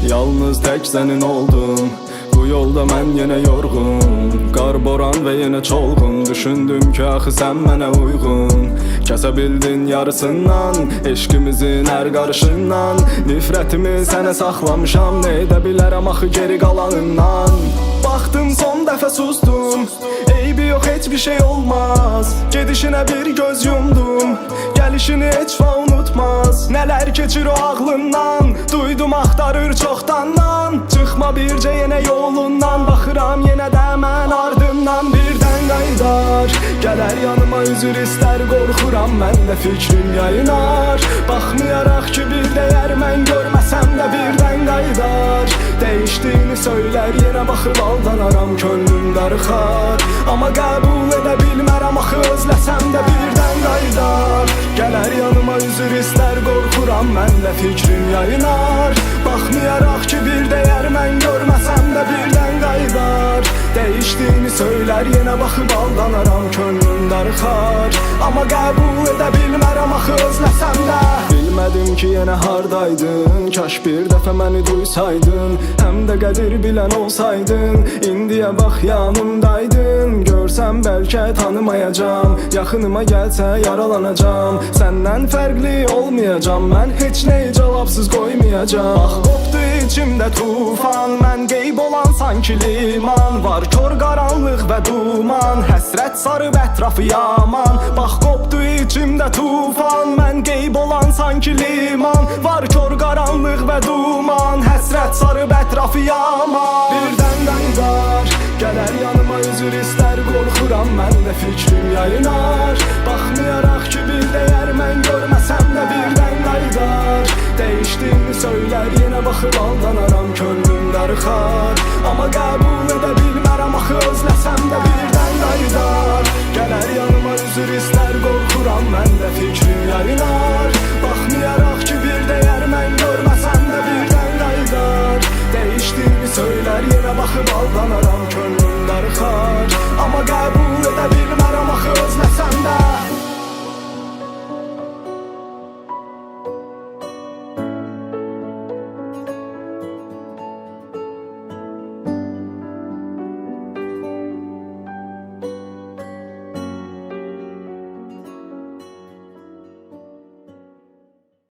Yalnız tek senin oldum. Bu yolda mən yenə yorğun. Qar, boran və yenə çolğun. Düşündüm ki axı sən mənə uyğun. Kəsə bildin yarısından, eşqimizin hər qarışından. Nifrətimi sənə saxlamışam, nə edə bilərəm axı geri qalanından. Baxdım son dəfə susdum, eybi yox heç bir şey olmaz. Gedişinə bir göz yumdum, gəlişini heç va unutmaz. Nələr keçir o ağlından, duydum axtarır çoxdandan. Çıxma bircə yenə yolundan, baxıram yenə də mən ardından. Birdən qaydar, gələr yanıma üzür istər, qorxuram mən də fikrim yayınar. Baxmayaraq ki bir dəyər mən görməsəm də birdən qaydar. Dəyişdiyini söylər, yenə baxıb aldanaram, könlüm darıxar. Amma qəbul edə bilmərəm axı, özləsəm də birdən qaydar. Gələr yanıma üzür istər, qorxuram mən də fikrim yayınar. Baxmayaraq ki bir dəyər mən görməsəm də birdən qaydar. Dəyişdiyini söylər, yenə baxıb aldanaram, könlüm darıxar. Amma qəbul edə bilmərəm axı, özləsəm də. Bilmədim ki yenə hardaydın, kaş bir dəfə məni duysaydın. Həm də qədir bilən olsaydın, indiyə bax yanımdaydın. Görsəm bəlkə tanımayacam, yaxınıma gəlsə yaralanacam. Səndən fərqli olmayacam, mən heç nəyi cavabsız qoymayacam. Bax qopdu içimdə tufan, mən qeyb olan sanki liman. Var kör qaranlıq və duman, həsrət sarıb ətrafı yaman. Bax qopdu içimdə tufan, mən qeyb olan sanki liman. Var kör qaranlıq və duman, həsrət sarıb ətrafı yaman. Birdən qaydar, gələr yanıma üzür istər, qorxuram mən də fikrim yayınar. Baxmayaraq ki bir dəyər mən görməsəm də birdən qaydar. Dəyişdiyini söylər, yenə baxıb aldanaram, könlüm darıxar. Amma qəbul edə bilmərəm axı, özləsəm də birdən qaydar. Gələr yanıma üzür istər, qorxuram mən də fikrim yayınar.